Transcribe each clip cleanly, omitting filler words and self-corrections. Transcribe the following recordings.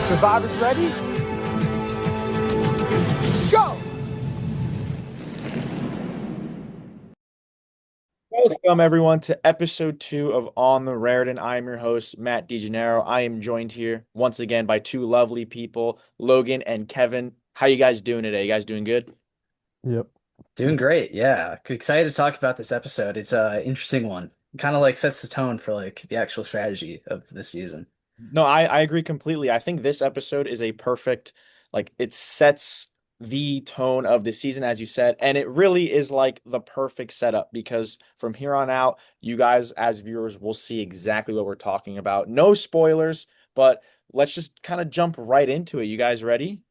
Survivors ready? Go! Welcome, everyone, to episode 2 of On the Raritan. I am your host, Matt DeGennaro. I am joined here once again by two lovely people, Logan and Kevin. How you guys doing today? You guys doing good? Yep. Doing great. Yeah. Excited to talk about this episode. It's a interesting one. Kind of like sets the tone for like the actual strategy of this season. No, I agree completely. I think this episode is a perfect, it sets the tone of the season, as you said, and it really is like the perfect setup because from here on out, you guys as viewers will see exactly what we're talking about. No spoilers, but let's just kind of jump right into it. You guys ready?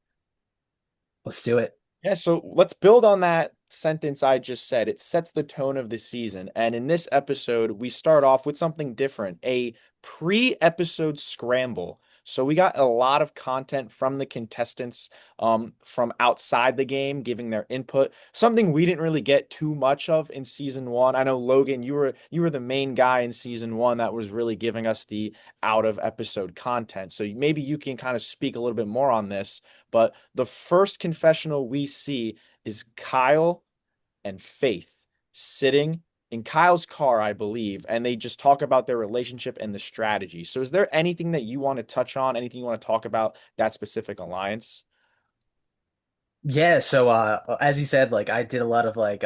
Let's do it. Yeah, so let's build on that sentence I just said. It sets the tone of the season. And in this episode, we start off with something different, a pre-episode scramble. So we got a lot of content from the contestants from outside the game, giving their input. Something we didn't really get too much of in season one. I know Logan, you were the main guy in season one that was really giving us the out of episode content. So maybe you can kind of speak a little bit more on this. But the first confessional we see is Kyle and Faith sitting in Kyle's car, I believe, and they just talk about their relationship and the strategy. So, is there anything that you want to touch on? Anything you want to talk about that specific alliance? Yeah, so as you said, like I did a lot of like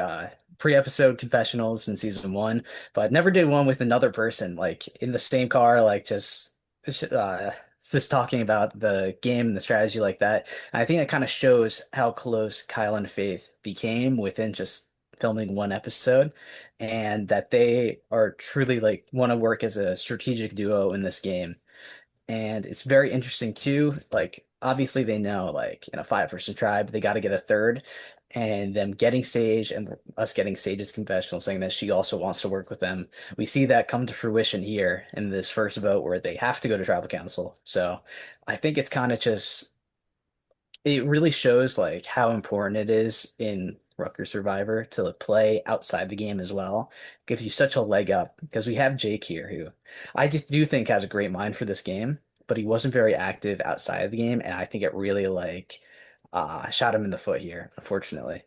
pre-episode confessionals in season one, but never did one with another person, like in the same car, like uh just talking about the game and the strategy like that. And I think it kind of shows how close Kyle and Faith became within just filming one episode, and that they are truly like want to work as a strategic duo in this game. And it's very interesting too. Like, obviously, they know, like, in a five-person tribe, they got to get a third. And them getting Sage and us getting Sage's confessional saying that she also wants to work with them. We see that come to fruition here in this first vote where they have to go to tribal council. So I think it's kind of just, it really shows like how important it is in Rutgers Survivor to play outside the game as well. Gives you such a leg up because we have Jake here, who I just do think has a great mind for this game, but he wasn't very active outside of the game, and I think it really like shot him in the foot here, unfortunately.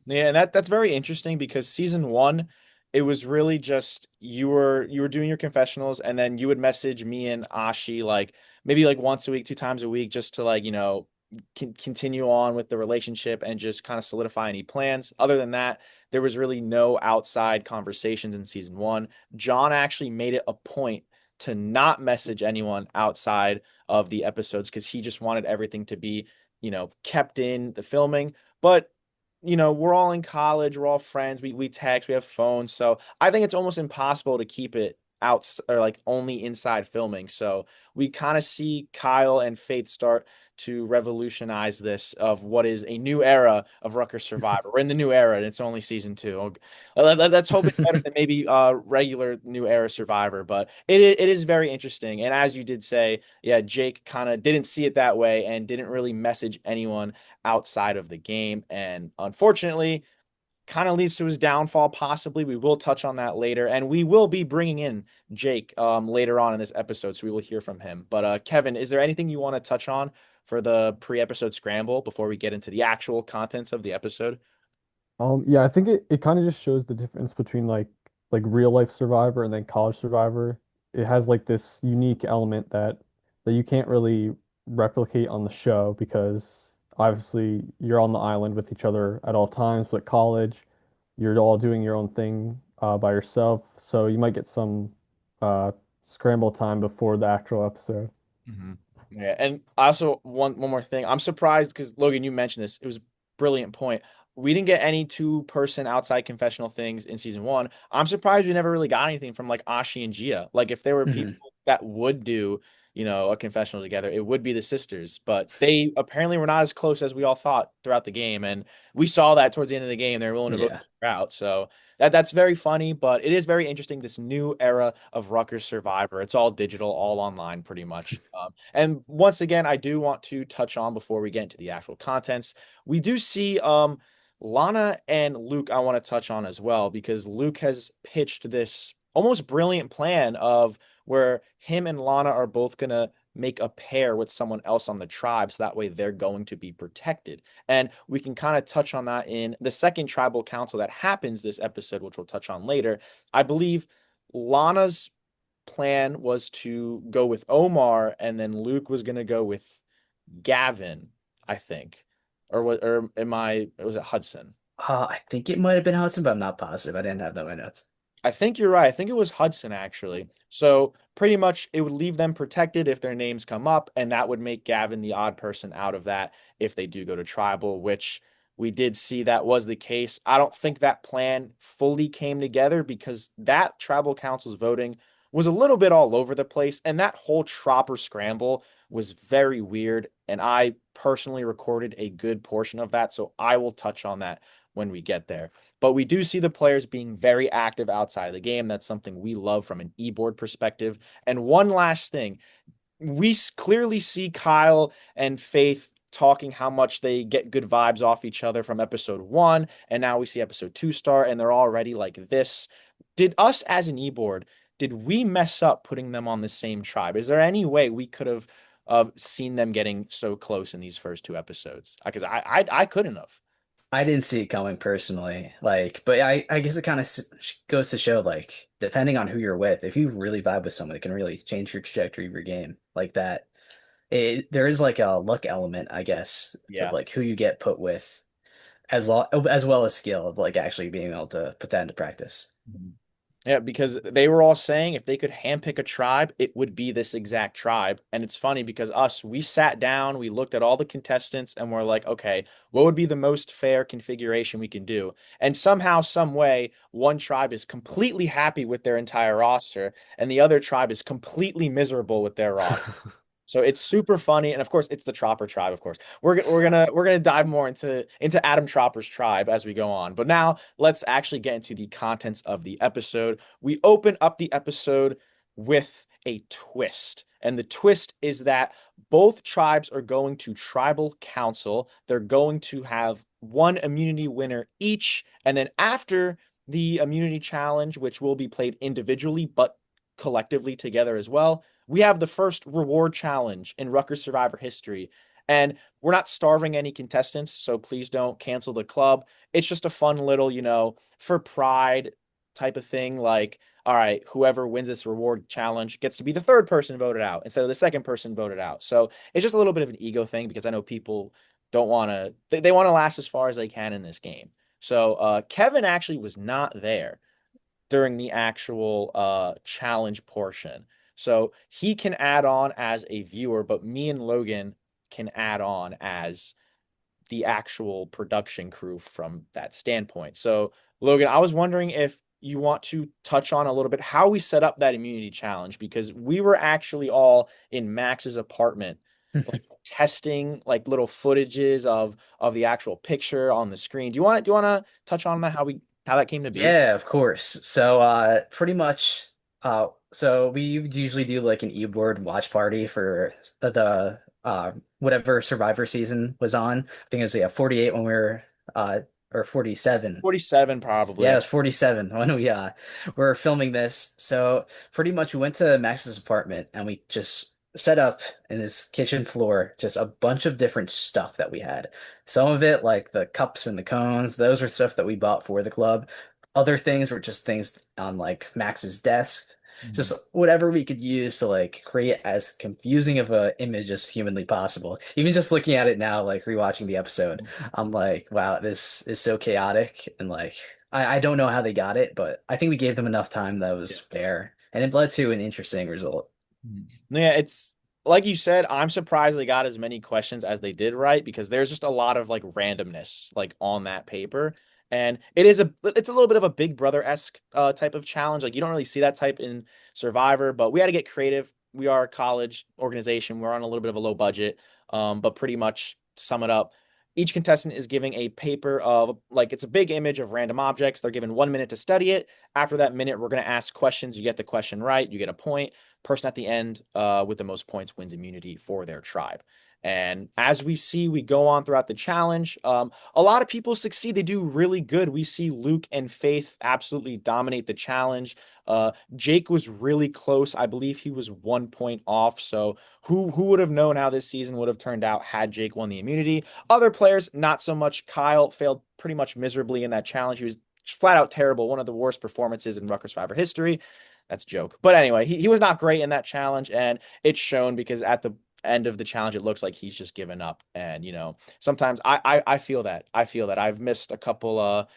Yeah, and that's very interesting because season one, it was really just you were doing your confessionals, and then you would message me and Ashi like maybe like once a week, two times a week, just to continue on with the relationship and just kind of solidify any plans. Other than that, there was really no outside conversations in season one. John actually made it a point to not message anyone outside of the episodes because he just wanted everything to be, kept in the filming. But we're all in college, we're all friends, we text, we have phones. So I think it's almost impossible to keep it out or like only inside filming. So we kind of see Kyle and Faith start to revolutionize this of what is a new era of Rutgers Survivor. We're in the new era and it's only season two. Let's hope it's better than maybe regular new era Survivor, but it is very interesting. And as you did say, yeah, Jake kind of didn't see it that way and didn't really message anyone outside of the game. And unfortunately, kind of leads to his downfall, possibly. We will touch on that later. And we will be bringing in Jake later on in this episode. So we will hear from him. But Kevin, is there anything you want to touch on for the pre episode scramble before we get into the actual contents of the episode? Yeah, I think it kind of just shows the difference between like real life Survivor and then college Survivor. It has like this unique element that you can't really replicate on the show because obviously you're on the island with each other at all times, but at college you're all doing your own thing by yourself. So you might get some scramble time before the actual episode. hmm Yeah, and also one more thing. I'm surprised because Logan, you mentioned this. It was a brilliant point. We didn't get any two-person outside confessional things in season one. I'm surprised we never really got anything from like Ashi and Gia. Like if there were people Mhm. that would do, a confessional together, it would be the sisters. But they apparently were not as close as we all thought throughout the game, and we saw that towards the end of the game. They're willing to vote Yeah. out. So that's very funny, but it is very interesting. This new era of Rutgers Survivor. It's all digital, all online, pretty much. And once again, I do want to touch on before we get into the actual contents. We do see Lana and Luke. I want to touch on as well because Luke has pitched this almost brilliant plan of where him and Lana are both gonna make a pair with someone else on the tribe so that way they're going to be protected. And we can kind of touch on that in the second tribal council that happens this episode, which we'll touch on later. I believe Lana's plan was to go with Omar, and then Luke was going to go with Gavin, I think. Or am I, was it Hudson? I think it might have been Hudson, but I'm not positive. I didn't have that in my notes. I think you're right. I think it was Hudson actually. So pretty much it would leave them protected if their names come up, and that would make Gavin the odd person out of that if they do go to tribal, which we did see that was the case. I don't think that plan fully came together because that tribal council's voting was a little bit all over the place, and that whole Tropper scramble was very weird. And I personally recorded a good portion of that, so I will touch on that when we get there. But we do see the players being very active outside of the game. That's something we love from an e-board perspective. And one last thing, we clearly see Kyle and Faith talking how much they get good vibes off each other from episode 1, and now we see episode 2 start, and they're already like this. Did us as an e-board, did we mess up putting them on the same tribe? Is there any way we could have seen them getting so close in these first 2 episodes? Because I couldn't have. I didn't see it coming personally, like, but I guess it kind of goes to show, like, depending on who you're with, if you really vibe with someone, it can really change your trajectory of your game like that. There is like a luck element, I guess, to Yeah. like who you get put with, as well as skill of like actually being able to put that into practice. Mhm. Yeah, because they were all saying if they could handpick a tribe, it would be this exact tribe. And it's funny because we sat down, we looked at all the contestants, and we're like, okay, what would be the most fair configuration we can do? And somehow, some way, one tribe is completely happy with their entire roster, and the other tribe is completely miserable with their roster. So it's super funny, and of course, it's the Tropper tribe. Of course, we're gonna dive more into Adam Tropper's tribe as we go on. But now let's actually get into the contents of the episode. We open up the episode with a twist, and the twist is that both tribes are going to tribal council. They're going to have one immunity winner each, and then after the immunity challenge, which will be played individually but collectively together as well, we have the first reward challenge in Rutgers Survivor history. And we're not starving any contestants, so please don't cancel the club. It's just a fun little, for pride type of thing. Like, all right, whoever wins this reward challenge gets to be the third person voted out instead of the second person voted out. So it's just a little bit of an ego thing because I know people don't want to, they want to last as far as they can in this game. So Kevin actually was not there during the actual challenge portion. So he can add on as a viewer, but me and Logan can add on as the actual production crew from that standpoint. So, Logan, I was wondering if you want to touch on a little bit how we set up that immunity challenge because we were actually all in Max's apartment like testing like little footages of the actual picture on the screen. Do you want to touch on that how that came to be? Yeah, of course. So, pretty much, so we usually do like an e-board watch party for the whatever Survivor season was on. I think it was, yeah, 48 when we were or 47. 47 probably. Yeah, it was 47 when we were filming this. So pretty much we went to Max's apartment and we just set up in his kitchen floor just a bunch of different stuff that we had. Some of it, like the cups and the cones, those are stuff that we bought for the club. Other things were just things on like Max's desk. Just Mhm. whatever we could use to like create as confusing of a image as humanly possible. Even just looking at it now, like rewatching the episode, I'm like, wow, this is so chaotic. And like, I don't know how they got it, but I think we gave them enough time that was fair. And it led to an interesting result. Yeah, it's like you said, I'm surprised they got as many questions as they did right because there's just a lot of like randomness like on that paper. And it's a little bit of a Big Brother-esque type of challenge. Like you don't really see that type in Survivor, but we had to get creative. We are a college organization. We're on a little bit of a low budget. But pretty much to sum it up, each contestant is giving a paper of like it's a big image of random objects. They're given 1 minute to study it. after that minute, we're going to ask questions. You get the question right, you get a point. Person at the end with the most points wins immunity for their tribe. And as we see, we go on throughout the challenge. A lot of people succeed. They do really good. We see Luke and Faith absolutely dominate the challenge. Jake was really close. I believe he was 1 point off. So who would have known how this season would have turned out had Jake won the immunity? Other players, not so much. Kyle failed pretty much miserably in that challenge. He was flat out terrible. One of the worst performances in Rutgers Survivor history. That's a joke. But anyway, he was not great in that challenge, and it's shown because at the end of the challenge, it looks like he's just given up. And sometimes I feel that. I feel that I've missed a couple of,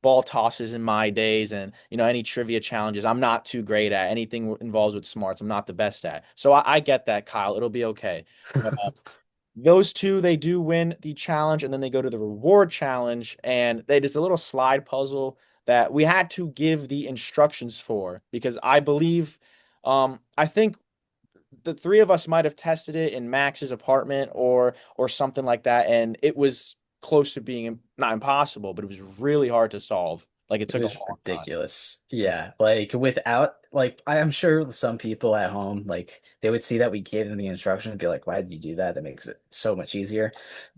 ball tosses in my days, and any trivia challenges I'm not too great at. Anything involved with smarts, I'm not the best at. So I get that, Kyle. It'll be okay. But those two, they do win the challenge, and then they go to the reward challenge, and they just a little slide puzzle that we had to give the instructions for because I believe, I think the three of us might have tested it in Max's apartment or something like that, and it was close to being not impossible, but it was really hard to solve. Like it It took a was long time. ridiculous. Yeah, like without like I am sure some people at home like they would see that we gave them the instruction and be like, "Why did you do that? That makes it so much easier."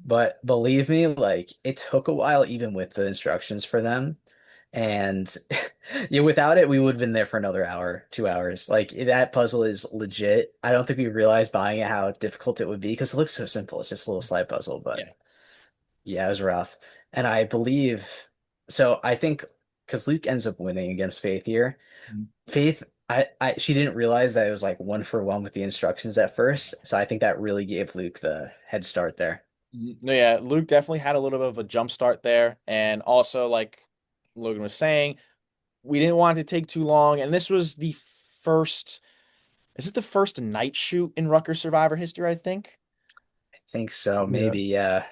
But believe me, like it took a while even with the instructions for them. And yeah, without it, we would have been there for another hour, 2 hours. Like that puzzle is legit. I don't think we realized buying it how difficult it would be because it looks so simple. It's just a little slide puzzle, but Yeah. yeah, it was rough. And I believe so. I think because Luke ends up winning against Faith here. Faith, she didn't realize that it was like 1-for-1 with the instructions at first. So I think that really gave Luke the head start there. No, yeah, Luke definitely had a little bit of a jump start there. And also, like Logan was saying, we didn't want it to take too long. And this was the first, is it the first night shoot in Rutgers Survivor history, I think? I think so. Yeah. Maybe, yeah.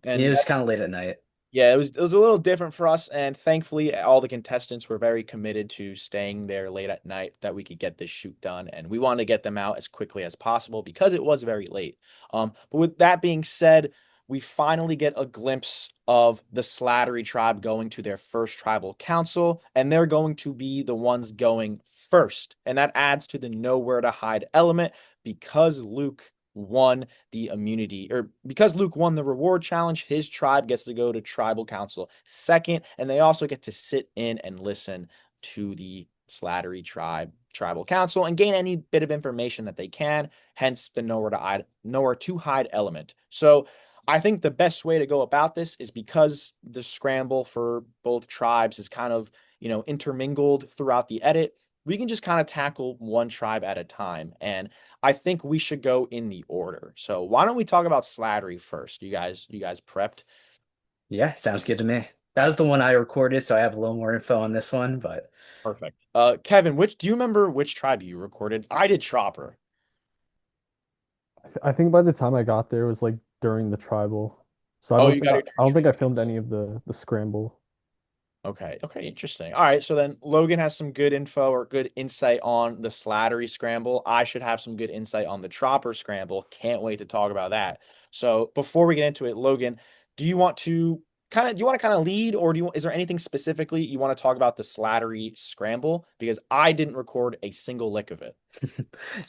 It And was kind of late at night. yeah, it was a little different for us, and thankfully, all the contestants were very committed to staying there late at night that we could get this shoot done, and we wanted to get them out as quickly as possible because it was very late. But with that being said, we finally get a glimpse of the Slattery tribe going to their first tribal council, and they're going to be the ones going first, and that adds to the nowhere to hide element because Luke won the immunity, or because Luke won the reward challenge, his tribe gets to go to tribal council second, and they also get to sit in and listen to the Slattery tribe tribal council and gain any bit of information that they can, hence the nowhere to hide element. So I think the best way to go about this is because the scramble for both tribes is kind of, intermingled throughout the edit. We can just kind of tackle one tribe at a time. And I think we should go in the order. So why don't we talk about Slattery first? You guys prepped? Yeah, sounds good to me. All That right, was the one I recorded, so I have a little more info on this one, but perfect. Kevin, which do you remember which tribe you recorded? I did Chopper. I think by the time I got there it was like during the tribal. So Oh, you got your I don't think I filmed any of the scramble. Okay. Okay. Interesting. All right. So then Logan has some good info or good insight on the Slattery scramble. I should have some good insight on the Chopper scramble. Can't wait to talk about that. So before we get into it, Logan, do you want to kind of lead, or is there anything specifically you want to talk about the Slattery scramble? Because I didn't record a single lick of it.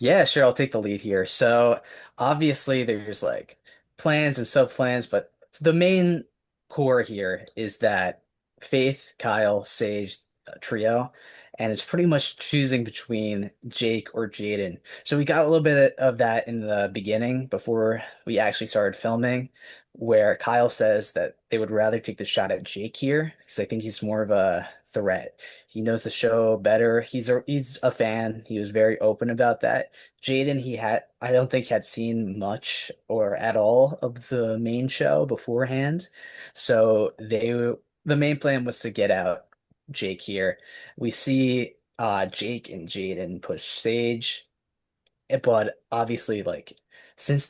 yeah, sure, I'll take the lead here. So obviously there's like plans and sub plans, but the main core here is that Faith, Kyle, Sage trio, and it's pretty much choosing between Jake or Jaden. So we got a little bit of that in the beginning before we actually started filming, where Kyle says that they would rather take the shot at Jake here because I think he's more of a threat. He knows the show better. He's a fan. He was very open about that. Jaden, I don't think had seen much or at all of the main show beforehand. So the main plan was to get out Jake here. We see Jake and Jaden push Sage, but obviously like since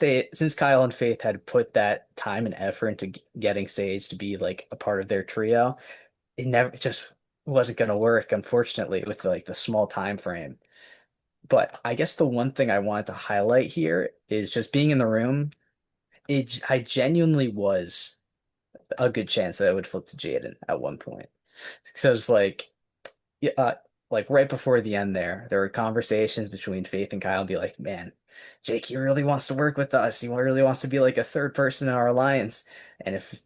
Kyle and Faith had put that time and effort into getting Sage to be like a part of their trio, it just wasn't going to work, unfortunately, with like the small time frame. But I guess the one thing I wanted to highlight here is just being in the room. I genuinely was a good chance that I would flip to Jaden at one point. So it's yeah, like right before the end there were conversations between Faith and Kyle and be like, man, Jake, he really wants to work with us. He really wants to be like a third person in our alliance. And if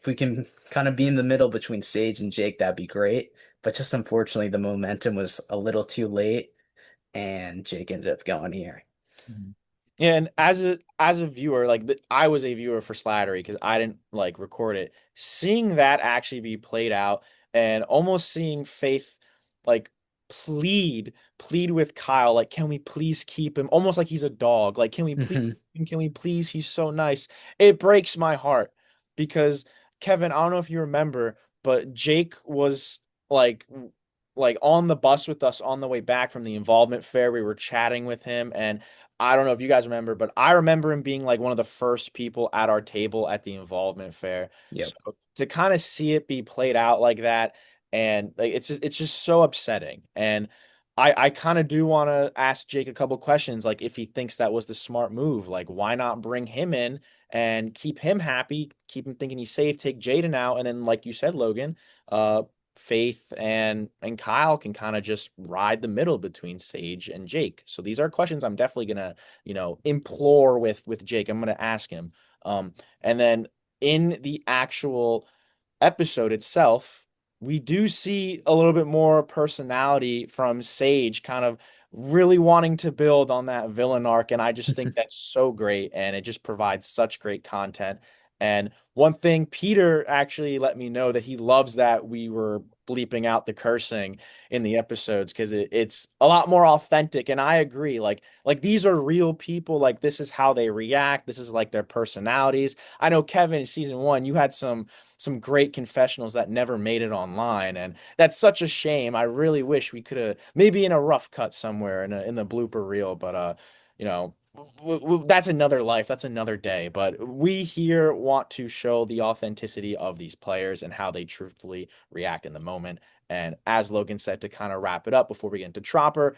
we can kind of be in the middle between Sage and Jake, that'd be great. But just unfortunately, the momentum was a little too late, and Jake ended up going here. Mhm. Yeah, and as a viewer, like I was a viewer for Slattery because I didn't like record it. Seeing that actually be played out and almost seeing Faith like plead, plead with Kyle, like, can we please keep him? Almost like he's a dog. Like, can we please, Hmm. can we please? He's so nice. It breaks my heart because Kevin, I don't know if you remember, but Jake was like like on the bus with us on the way back from the involvement fair. We were chatting with him and I don't know if you guys remember, but I remember him being like one of the first people at our table at the involvement fair. So Yep. to kind of see it be played out like that, and like it's just so upsetting. And I kind of do want to ask Jake a couple questions, like if he thinks that was the smart move, like why not bring him in and keep him happy, keep him thinking he's safe, take Jaden out, and then like you said, Logan, uh, Faith and Kyle can kind of just ride the middle between Sage and Jake. So these are questions I'm definitely gonna, implore with Jake. I'm gonna ask him. And then in the actual episode itself, we do see a little bit more personality from Sage, kind of really wanting to build on that villain arc. And I just think that's so great. And it just provides such great content. And one thing, Peter actually let me know that he loves that we were bleeping out the cursing in the episodes because it's a lot more authentic. And I agree. Like these are real people. Like this is how they react. This is like their personalities. I know Kevin in season one, you had some great confessionals that never made it online, and that's such a shame. I really wish we could have maybe in a rough cut somewhere in the blooper reel, but you know, that's another life, that's another day. But we here want to show the authenticity of these players and how they truthfully react in the moment. And as Logan said, to kind of wrap it up before we get into Tropper,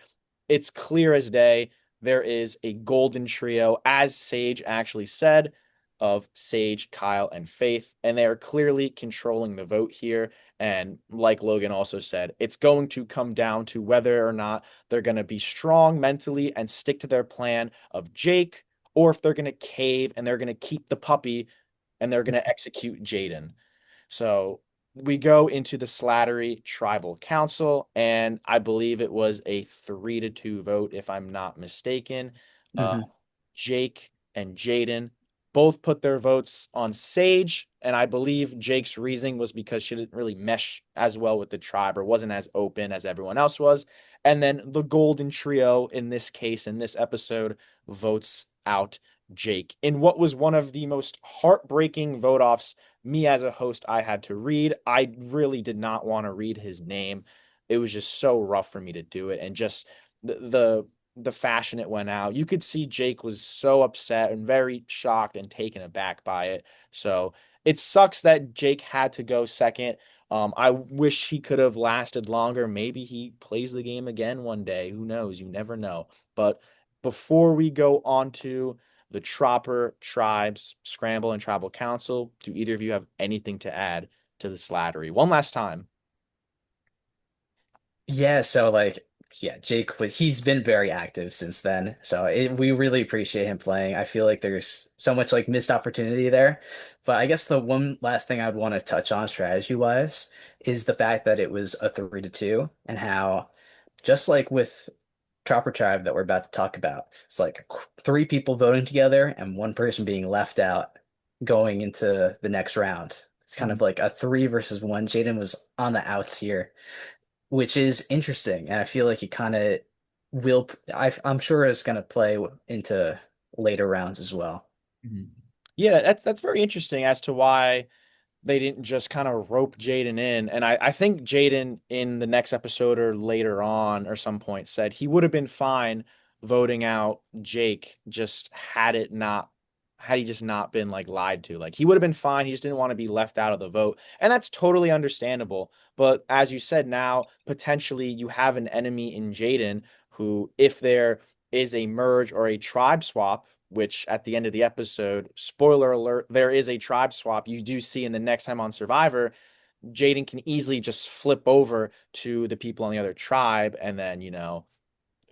it's clear as day there is a golden trio, as Sage actually said, of Sage, Kyle, and Faith, and they are clearly controlling the vote here. And like Logan also said, it's going to come down to whether or not they're going to be strong mentally and stick to their plan of Jake, or if they're going to cave and they're going to keep the puppy and they're going to execute Jaden. So we go into the Slattery Tribal Council, and I believe it was a 3-2 vote, if I'm not mistaken. Uh, Hmm. Jake and Jaden both put their votes on Sage, and I believe Jake's reasoning was because she didn't really mesh as well with the tribe or wasn't as open as everyone else was. And then the Golden Trio, in this case, in this episode, votes out Jake in what was one of the most heartbreaking vote offs me as a host I had to read. I really did not want to read his name. It was just so rough for me to do it, and just the fashion it went out. You could see Jake was so upset and very shocked and taken aback by it. So it sucks that Jake had to go second. I wish he could have lasted longer. Maybe he plays the game again one day. Who knows? You never know. But before we go on to the Tropper Tribes Scramble and Tribal Council, do either of you have anything to add to the slattery? One last time. Yeah, so yeah, Jake, he's been very active since then. So we really appreciate him playing. I feel like there's so much like missed opportunity there. But I guess the one last thing I'd want to touch on strategy wise is the fact that it was a 3-2 and how just like with Trapper Tribe that we're about to talk about, it's like three people voting together and one person being left out going into the next round. It's kind of Mhm. like a three versus one. Jaden was on the outs here, which is interesting. And I feel like it kind of I'm sure it's going to play into later rounds as well. Mhm. Yeah, that's very interesting as to why they didn't just kind of rope Jaden in. And I think Jaden in the next episode or later on or some point said he would have been fine voting out Jake just had he just not been like lied to. Like he would have been fine. He just didn't want to be left out of the vote. And that's totally understandable. But as you said, now potentially you have an enemy in Jaden who, if there is a merge or a tribe swap, which at the end of the episode, spoiler alert, there is a tribe swap you do see in the next time on Survivor. Jaden can easily just flip over to the people on the other tribe and then,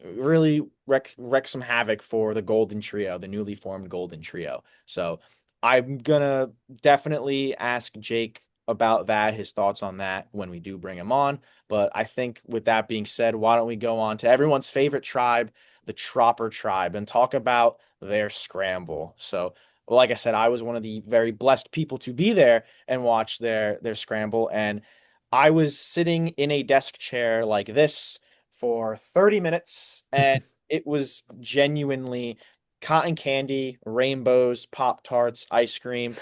really wreck some havoc for the Golden Trio, the newly formed Golden Trio. So I'm gonna definitely ask Jake about that, his thoughts on that when we do bring him on. But I think with that being said, why don't we go on to everyone's favorite tribe, the Tropper tribe, and talk about their scramble. So like I said, I was one of the very blessed people to be there and watch their scramble. And I was sitting in a desk chair like this for 30 minutes, and it was genuinely cotton candy, rainbows, Pop Tarts, ice cream.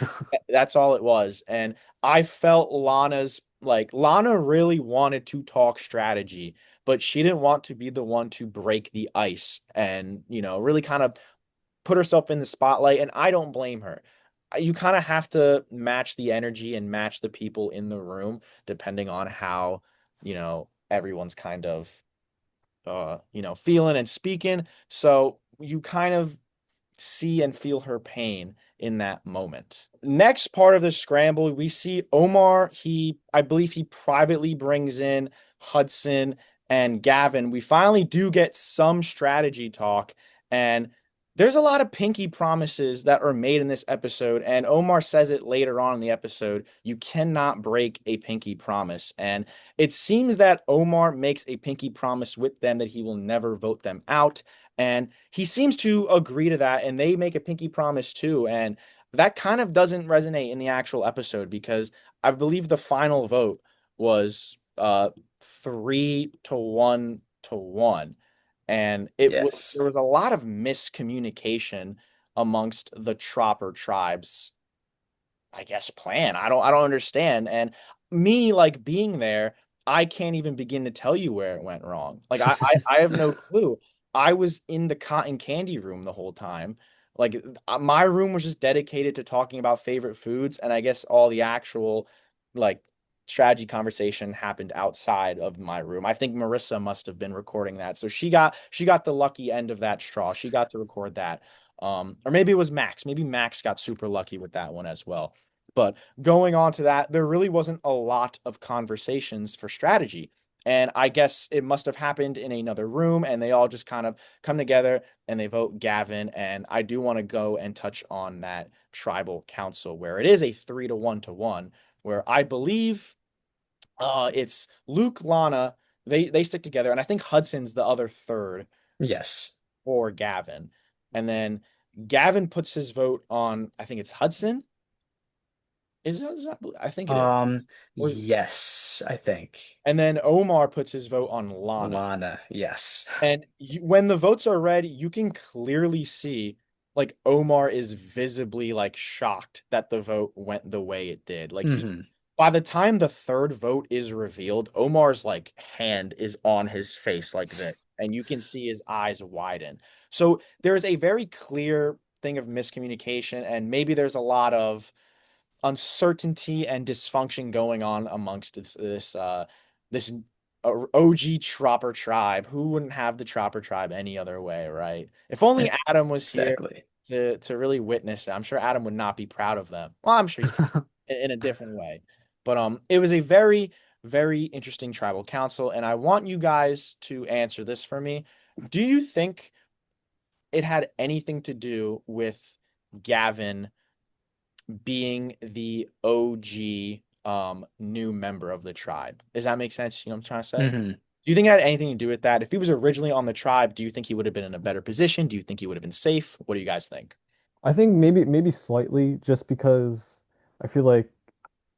That's all it was. And I felt Lana really wanted to talk strategy, but she didn't want to be the one to break the ice and, really kind of put herself in the spotlight. And I don't blame her. You kind of have to match the energy and match the people in the room depending on how, everyone's kind of feeling and speaking. So you kind of see and feel her pain in that moment. Next part of the scramble, we see Omar. I believe he privately brings in Hudson and Gavin. We finally do get some strategy talk, and there's a lot of pinky promises that are made in this episode. And Omar says it later on in the episode, you cannot break a pinky promise. And it seems that Omar makes a pinky promise with them that he will never vote them out. And he seems to agree to that, and they make a pinky promise too. And that kind of doesn't resonate in the actual episode because I believe the final vote was 3-1 to 1. And there Yes. was a lot of miscommunication amongst the Tropper tribes, I guess, plan. I don't understand. And me like being there, I can't even begin to tell you where it went wrong. Like I have no clue. I was in the cotton candy room the whole time. Like my room was just dedicated to talking about favorite foods, and I guess all the actual like strategy conversation happened outside of my room. I think Marissa must have been recording that. So she got the lucky end of that straw. She got to record that. Or maybe it was Max. Maybe Max got super lucky with that one as well. But going on to that, there really wasn't a lot of conversations for strategy. And I guess it must have happened in another room, and they all just kind of come together and they vote Gavin. And I do want to go and touch on that tribal council where it is a 3-1 to 1, where I believe it's Luke, Lana, they stick together, and I think Hudson's the other third Yes. for Gavin. And then Gavin puts his vote on, I think it's Hudson. I think it is. Um, Or, yes, I think. and then Omar puts his vote on Lana. Lana, yes. And when the votes are read, you can clearly see like Omar is visibly like shocked that the vote went the way it did. Like Hmm. by the time the third vote is revealed, Omar's like hand is on his face like this, and you can see his eyes widen. So there's a very clear thing of miscommunication, and maybe there's a lot of uncertainty and dysfunction going on amongst this OG Tropper tribe. Who wouldn't have the Tropper tribe any other way, right? If only Adam was here Exactly. to really witness it. I'm sure Adam would not be proud of them. Well, I'm sure he's in a different way. But it was a very, very interesting tribal council, and I want you guys to answer this for me. Do you think it had anything to do with Gavin being the OG new member of the tribe? Does that make sense? You know what I'm trying to say? Hmm. Do you think it had anything to do with that? If he was originally on the tribe, do you think he would have been in a better position? Do you think he would have been safe? What do you guys think? I think maybe slightly just because I feel like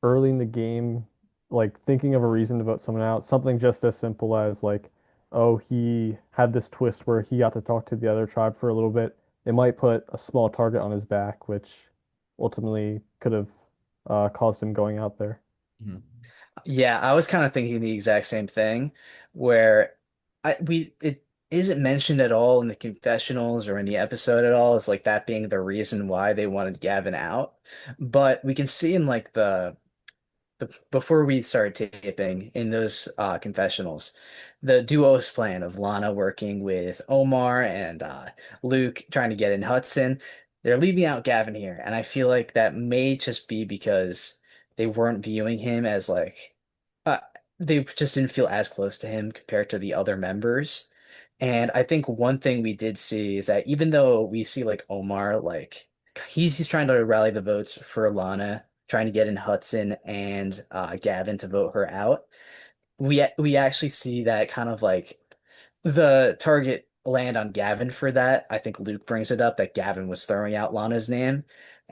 early in the game, like thinking of a reason to vote someone out, something just as simple as like, oh, he had this twist where he got to talk to the other tribe for a little bit. It might put a small target on his back, which ultimately could have caused him going out there. Mhm. Yeah, I was kind of thinking the exact same thing where it isn't mentioned at all in the confessionals or in the episode at all as like that being the reason why they wanted Gavin out. But we can see in like the before we started taping in those confessionals, the duo's plan of Lana working with Omar and Luke trying to get in Hudson, they're leaving out Gavin here, and I feel like that may just be because they weren't viewing him as like uh, they just didn't feel as close to him compared to the other members. And I think one thing we did see is that even though we see like Omar, like he's trying to rally the votes for Lana, trying to get in Hudson and Gavin to vote her out, we actually see that kind of like the target land on Gavin for that. I think Luke brings it up that Gavin was throwing out Lana's name.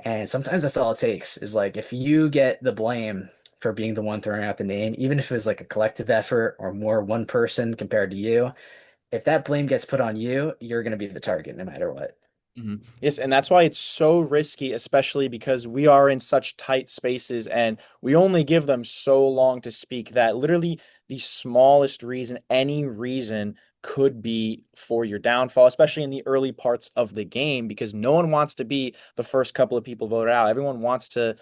And sometimes that's all it takes is like if you get the blame for being the one throwing out the name, even if it was like a collective effort or more one person compared to you, if that blame gets put on you, you're going to be the target no matter what. Yes, and that's why it's so risky, especially because we are in such tight spaces and we only give them so long to speak that literally the smallest reason, any reason could be for your downfall, especially in the early parts of the game, because no one wants to be the first couple of people voted out. Everyone wants to,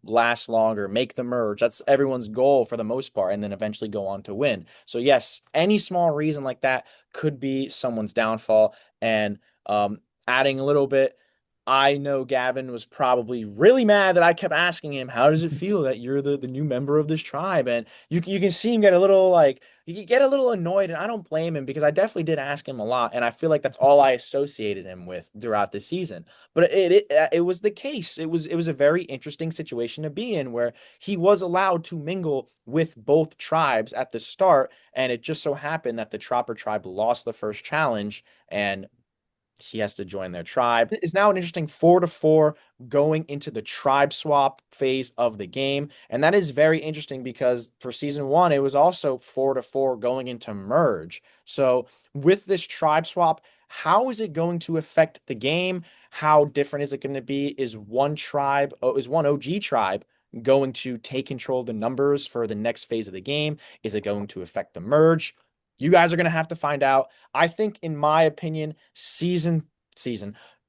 last longer, make the merge. That's everyone's goal for the most part, and then eventually go on to win. So yes, any small reason like that could be someone's downfall. And adding a little bit, I know Gavin was probably really mad that I kept asking him, "How does it feel that you're the new member of this tribe?" And you can see him get a little like he can get a little annoyed, and I don't blame him because I definitely did ask him a lot, and I feel like that's all I associated him with throughout the season. But it was the case. It was a very interesting situation to be in where he was allowed to mingle with both tribes at the start, and it just so happened that the Chopper tribe lost the first challenge and he has to join their tribe. It's now an interesting 4-4 going into the tribe swap phase of the game. And that is very interesting because for season one, it was also 4-4 going into merge. So with this tribe swap, how is it going to affect the game? How different is it going to be? Is one OG tribe going to take control of the numbers for the next phase of the game? Is it going to affect the merge? You guys are going to have to find out. I think, in my opinion, season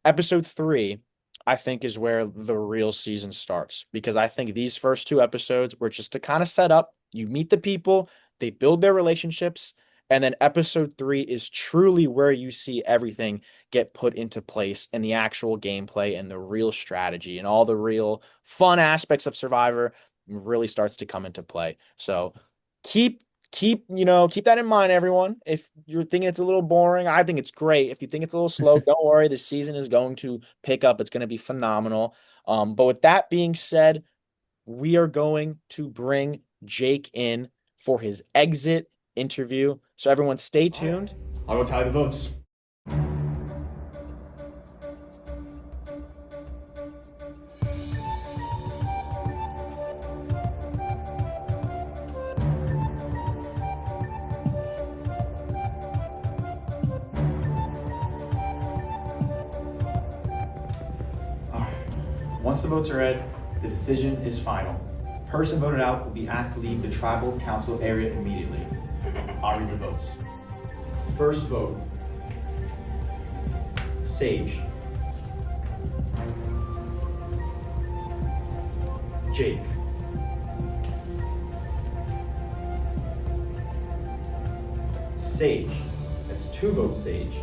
episode 3, I think is where the real season starts because I think these first two episodes were just to kind of set up. You meet the people, they build their relationships, and then episode 3 is truly where you see everything get put into place and the actual gameplay and the real strategy and all the real fun aspects of Survivor really starts to come into play. So keep keep that in mind, everyone. If you're thinking it's a little boring, I think it's great. If you think it's a little slow, don't worry. The season is going to pick up. It's going to be phenomenal. But with that being said, we are going to bring Jake in for his exit interview. So everyone stay tuned. I'll go tally the votes. All right. Once the votes are read, the decision is final. The person voted out will be asked to leave the tribal council area immediately. I'll read the votes. First vote, Sage. Jake. Sage. That's 2 votes, Sage.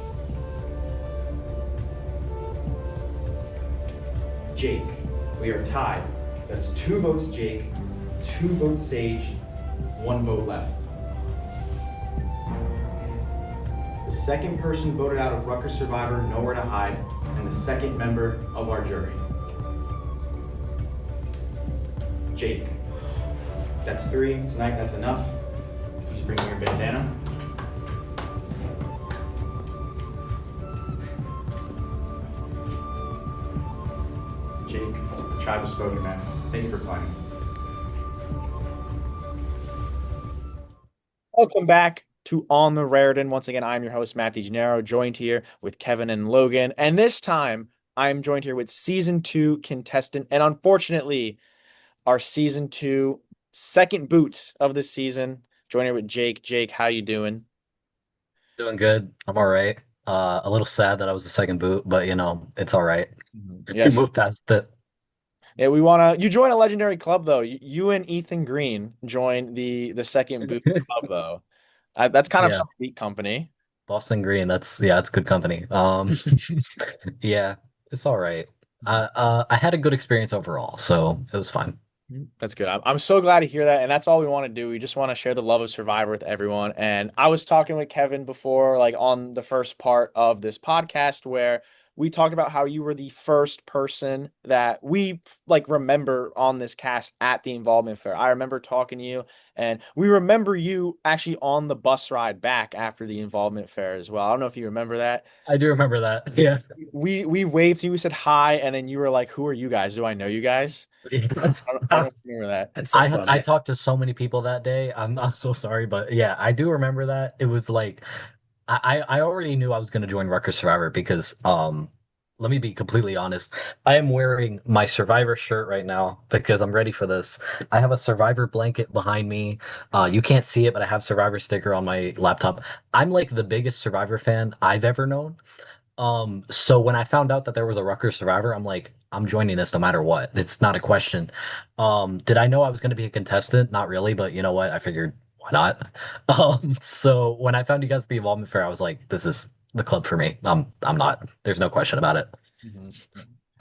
Jake. We are tied. That's 2 votes, Jake, 2 votes, Sage, 1 vote left. The second person voted out of Rutgers Survivor, nowhere to hide, and the second member of our jury. Jake. That's 3 tonight. That's enough. Just bring your bandana. Jake, the tribe has spoken, man. Thank you for fighting. Welcome back to On the Raritan. Once again, I'm your host, Matt DeGennaro, joined here with Kevin and Logan. And this time, I'm joined here with season 2 contestant, and unfortunately, our season 2 second boot of the season. Joined here with Jake. Jake, how you doing? Doing good. I'm all right. A little sad that I was the second boot, but it's all right. We Yes. moved past it. Yeah, you join a legendary club though. You and Ethan Green join the second boot club though. That's kind of Yeah, some elite company. Boston Green. It's good company. Yeah, it's all right. I had a good experience overall, so it was fine. That's good. I'm so glad to hear that. And that's all we want to do. We just want to share the love of Survivor with everyone. And I was talking with Kevin before, like on the first part of this podcast, where we talked about how you were the first person that we like remember on this cast at the involvement fair. I remember talking to you, and we remember you actually on the bus ride back after the involvement fair as well. I don't know if you remember that. I do remember that. Yeah. We waved to you, we said hi, and then you were like, "Who are you guys? Do I know you guys?" I don't know if you remember that. That's so I funny. talked to so many people that day. I'm so sorry, but yeah, I do remember that. It was like I already knew I was gonna join Rutgers Survivor because let me be completely honest. I am wearing my Survivor shirt right now because I'm ready for this. I have a Survivor blanket behind me. You can't see it, but I have Survivor sticker on my laptop. I'm like the biggest Survivor fan I've ever known. So when I found out that there was a Rutgers Survivor, I'm like, I'm joining this no matter what. It's not a question. Did I know I was going to be a contestant? Not really, but you know what? I figured, why not? So when I found you guys at the involvement fair, I was like, this is the club for me. I'm not. There's no question about it. Mhm.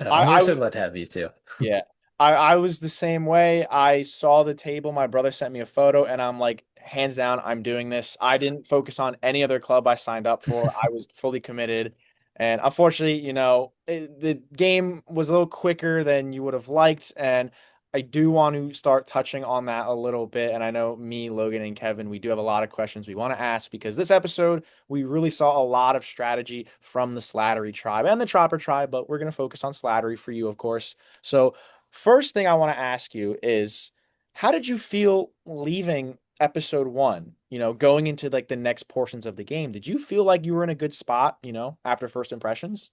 We're I so glad to have you too. Yeah. I was the same way. I saw the table. My brother sent me a photo, and I'm like, hands down, I'm doing this. I didn't focus on any other club I signed up for. I was fully committed. And unfortunately, the game was a little quicker than you would have liked. And I do want to start touching on that a little bit. And I know me, Logan, and Kevin, we do have a lot of questions we want to ask because this episode, we really saw a lot of strategy from the Slattery tribe and the Chopper tribe, but we're going to focus on Slattery for you, of course. So, first thing I want to ask you is how did you feel leaving episode one, going into like the next portions of the game? Did you feel like you were in a good spot, after first impressions?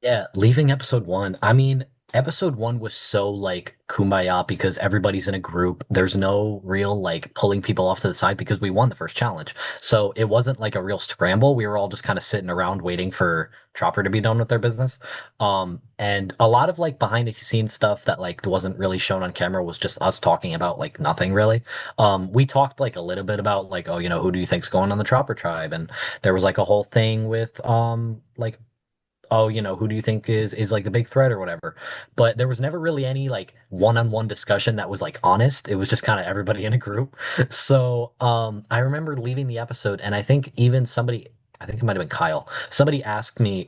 Yeah, leaving episode one. I mean, episode one was so like kumbaya because everybody's in a group. There's no real like pulling people off to the side because we won the first challenge. So it wasn't like a real scramble. We were all just kind of sitting around waiting for Chopper to be done with their business. And a lot of like behind the scenes stuff that like wasn't really shown on camera was just us talking about like nothing really. We talked like a little bit about like, oh, who do you think's going on the Chopper tribe? And there was like a whole thing with like oh, who do you think is like the big threat or whatever. But there was never really any like one-on-one discussion that was like honest. It was just kind of everybody in a group. So I remember leaving the episode and I think even somebody, I think it might have been Kyle, somebody asked me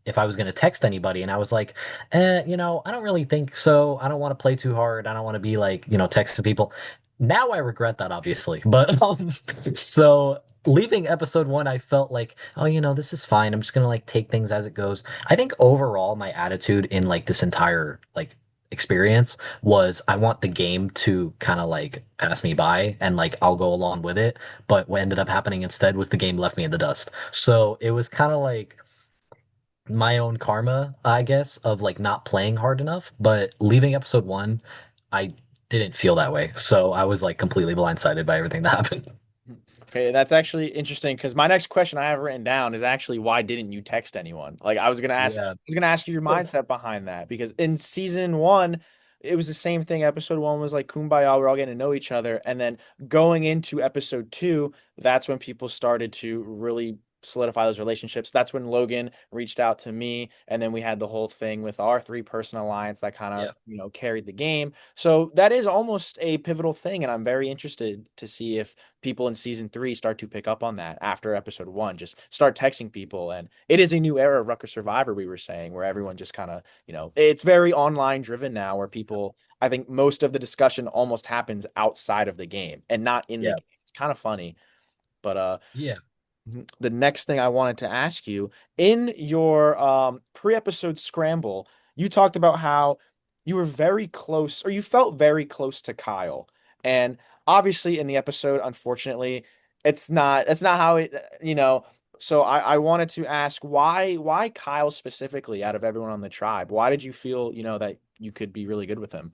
if I was going to text anybody and I was like, I don't really think so. I don't want to play too hard. I don't want to be like, texting people. Now I regret that obviously. But so leaving episode one, I felt like, oh, this is fine. I'm just gonna like take things as it goes. I think overall my attitude in like this entire like experience was I want the game to kind of like pass me by and like I'll go along with it. But what ended up happening instead was the game left me in the dust. So it was kind of like my own karma, I guess, of like not playing hard enough. But leaving episode one, I didn't feel that way. So I was like completely blindsided by everything that happened. Okay, that's actually interesting because my next question I have written down is actually why didn't you text anyone? Like Yeah. I was gonna ask you your mindset behind that because in season one, it was the same thing. Episode one was like Kumbaya, we're all getting to know each other, and then going into episode two, that's when people started to really solidify those relationships. That's when Logan reached out to me, and then we had the whole thing with our three-person alliance that kind of Yeah. carried the game. So that is almost a pivotal thing, and I'm very interested to see if people in season three start to pick up on that after episode one. Just start texting people. And it is a new era of Rutgers Survivor, we were saying, where everyone just kind of, it's very online driven now, where people, I think most of the discussion almost happens outside of the game and not in the Yeah. game. It's kind of funny. But Yeah. the next thing I wanted to ask you in your pre-episode scramble, you talked about how you were very close or you felt very close to Kyle. And obviously in the episode, unfortunately, that's not how so I wanted to ask why Kyle specifically out of everyone on the tribe? Why did you feel, that you could be really good with him?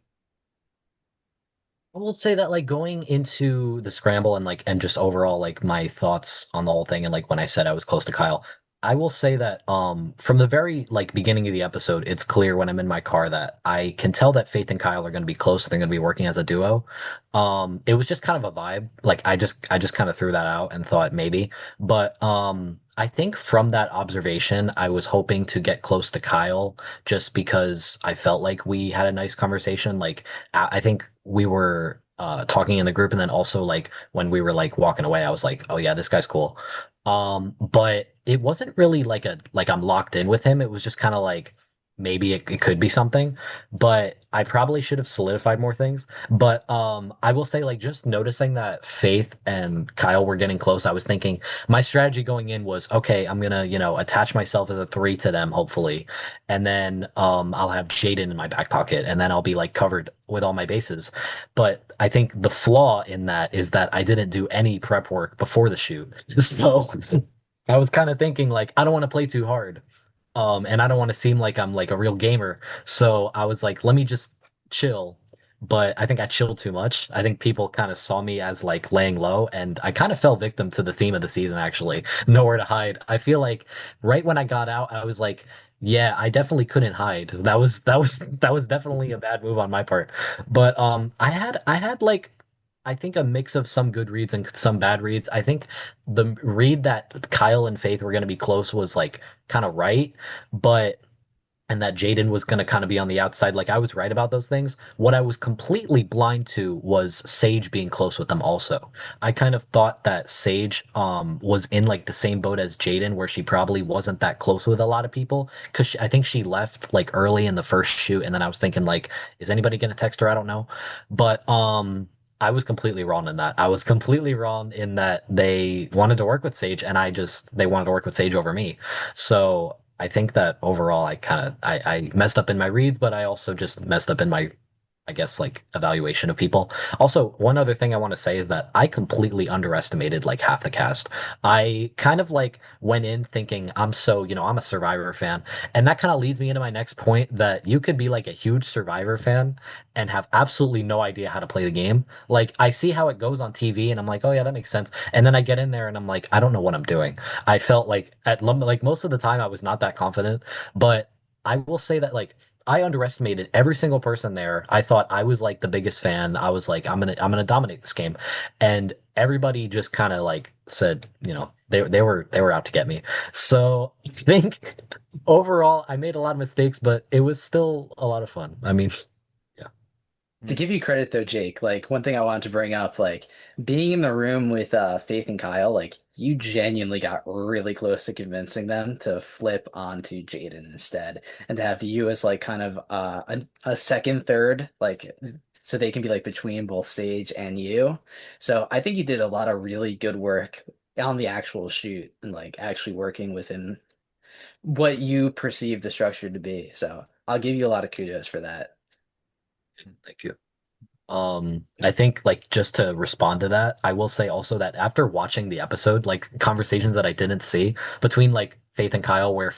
I will say that like going into the scramble and like and just overall like my thoughts on the whole thing and like when I said I was close to Kyle, I will say that from the very like beginning of the episode, it's clear when I'm in my car that I can tell that Faith and Kyle are going to be close. They're going to be working as a duo. It was just kind of a vibe. Like I just kind of threw that out and thought maybe. But I think from that observation, I was hoping to get close to Kyle just because I felt like we had a nice conversation. Like I think we were talking in the group, and then also like when we were like walking away, I was like, oh yeah, this guy's cool. But it wasn't really like a like I'm locked in with him. It was just kind of like maybe it could be something, but I probably should have solidified more things. But I will say like just noticing that Faith and Kyle were getting close, I was thinking my strategy going in was okay, I'm gonna, attach myself as a three to them, hopefully. And then I'll have Jaden in my back pocket and then I'll be like covered with all my bases. But I think the flaw in that is that I didn't do any prep work before the shoot. So I was kind of thinking like I don't want to play too hard. And I don't want to seem like I'm like a real gamer. So I was like, let me just chill. But I think I chilled too much. I think people kind of saw me as like laying low, and I kind of fell victim to the theme of the season, actually. Nowhere to hide. I feel like right when I got out, I was like, yeah, I definitely couldn't hide. That was definitely a bad move on my part. But I had like I think a mix of some good reads and some bad reads. I think the read that Kyle and Faith were going to be close was like kind of right, but and that Jaden was going to kind of be on the outside. Like I was right about those things. What I was completely blind to was Sage being close with them also. I kind of thought that Sage was in like the same boat as Jaden where she probably wasn't that close with a lot of people because I think she left like early in the first shoot and then I was thinking like is anybody going to text her? I don't know. But I was completely wrong in that. I was completely wrong in that they wanted to work with Sage and they wanted to work with Sage over me. So I think that overall I messed up in my reads, but I also just messed up in my I guess like evaluation of people. Also, one other thing I want to say is that I completely underestimated like half the cast. I kind of like went in thinking I'm a Survivor fan, and that kind of leads me into my next point that you could be like a huge Survivor fan and have absolutely no idea how to play the game. Like I see how it goes on TV and I'm like, "Oh yeah, that makes sense." And then I get in there and I'm like, "I don't know what I'm doing." I felt like like most of the time I was not that confident, but I will say that like I underestimated every single person there. I thought I was like the biggest fan. I was like, I'm gonna dominate this game. And everybody just kind of like said, they were out to get me. So I think overall I made a lot of mistakes, but it was still a lot of fun. I mean, yeah. To Mm. give you credit though, Jake, like one thing I wanted to bring up, like being in the room with Faith and Kyle, like you genuinely got really close to convincing them to flip onto Jaden instead, and to have you as like kind of a second, third, like so they can be like between both Sage and you. So I think you did a lot of really good work on the actual shoot and like actually working within what you perceive the structure to be. So I'll give you a lot of kudos for that. Thank you. I think like just to respond to that, I will say also that after watching the episode, like conversations that I didn't see between like Faith and Kyle, where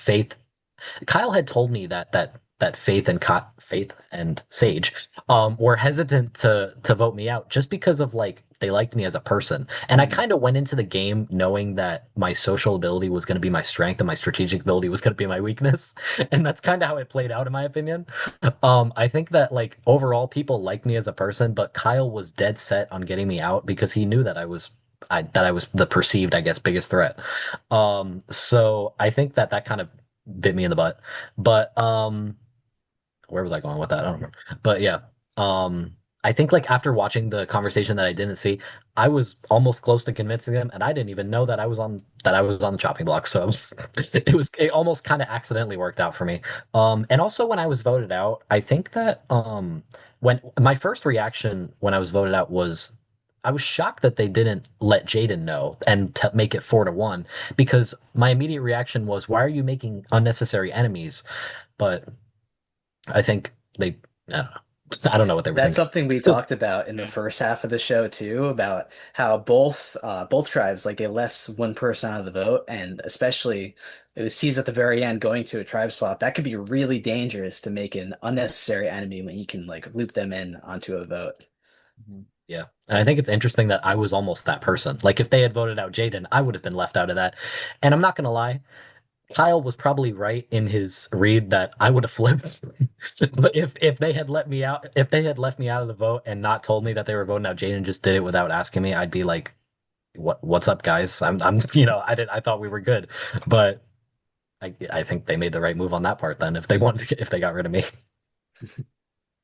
Kyle had told me that Faith and Sage were hesitant to vote me out just because of like they liked me as a person. And I Mm. kind of went into the game knowing that my social ability was going to be my strength and my strategic ability was going to be my weakness. And that's kind of how it played out in my opinion. I think that like overall people liked me as a person, but Kyle was dead set on getting me out because he knew that I was the perceived, I guess, biggest threat. So I think that kind of bit me in the butt. But where was I going with that? I don't remember. But yeah, I think like after watching the conversation that I didn't see, I was almost close to convincing them, and I didn't even know that I was on the chopping block. So it almost kind of accidentally worked out for me. And also when I was voted out, I think that when my first reaction when I was voted out was. I was shocked that they didn't let Jaden know and make it 4-1 because my immediate reaction was, why are you making unnecessary enemies? But I think I don't know. I don't know what they were That's thinking. something we talked about in the first half of the show too, about how both tribes like they left one person out of the vote, and especially it was teased at the very end going to a tribe swap. That could be really dangerous to make an unnecessary enemy when you can like loop them in onto a vote. Mhm. Yeah. And I think it's interesting that I was almost that person. Like if they had voted out Jaden, I would have been left out of that. And I'm not gonna lie. Kyle was probably right in his read that I would have flipped. But if they had let me out, if they had left me out of the vote and not told me that they were voting out Jaden, just did it without asking me, I'd be like, what's up, guys? I thought we were good, but I think they made the right move on that part then. If they if they got rid of me.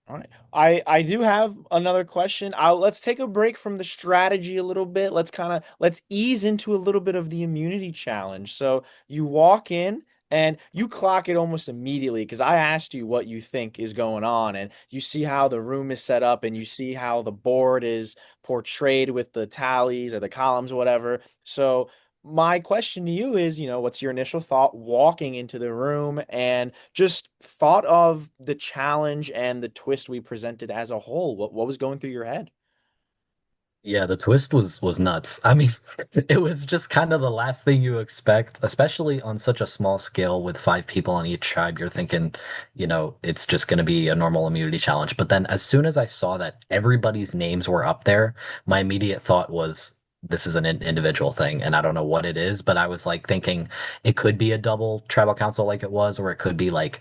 All right. I do have another question. Let's take a break from the strategy a little bit. Let's ease into a little bit of the immunity challenge. So you walk in and you clock it almost immediately because I asked you what you think is going on, and you see how the room is set up and you see how the board is portrayed with the tallies or the columns or whatever. So my question to you is, what's your initial thought walking into the room and just thought of the challenge and the twist we presented as a whole? What was going through your head? Yeah, the twist was nuts. I mean, it was just kind of the last thing you expect, especially on such a small scale with 5 people on each tribe. You're thinking, it's just going to be a normal immunity challenge. But then as soon as I saw that everybody's names were up there, my immediate thought was, this is an individual thing, and I don't know what it is, but I was like thinking it could be a double tribal council like it was, or it could be like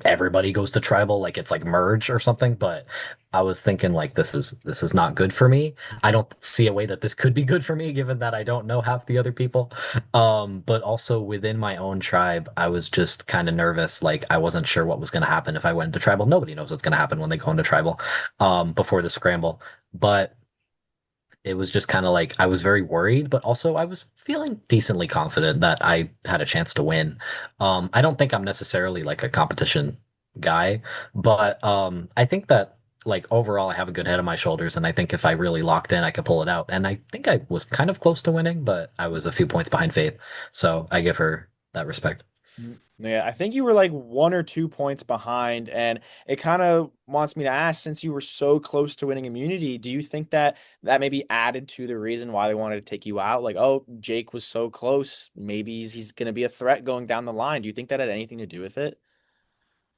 everybody goes to tribal, like it's like merge or something. But I was thinking like this is not good for me. I don't see a way that this could be good for me, given that I don't know half the other people. But also within my own tribe, I was just kind of nervous. Like I wasn't sure what was going to happen if I went into tribal. Nobody knows what's going to happen when they go into tribal, before the scramble. But it was just kind of like I was very worried, but also I was feeling decently confident that I had a chance to win. I don't think I'm necessarily like a competition guy, but I think that like overall I have a good head on my shoulders, and I think if I really locked in, I could pull it out. And I think I was kind of close to winning, but I was a few points behind Faith, so I give her that respect. Yeah, I think you were like 1 or 2 points behind, and it kind of wants me to ask, since you were so close to winning immunity, do you think that that maybe added to the reason why they wanted to take you out? Like, oh, Jake was so close, maybe he's going to be a threat going down the line. Do you think that had anything to do with it?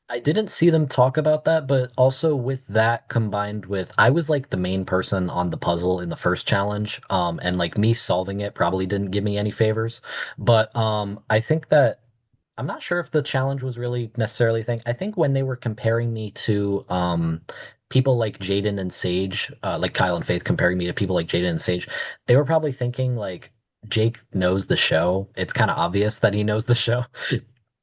I didn't see them talk about that, but also with that combined with I was like the main person on the puzzle in the first challenge, and like me solving it probably didn't give me any favors. But I think that I'm not sure if the challenge was really necessarily a thing. I think when they were comparing me to people like Jaden and Sage, like Kyle and Faith comparing me to people like Jaden and Sage, they were probably thinking like Jake knows the show. It's kind of obvious that he knows the show.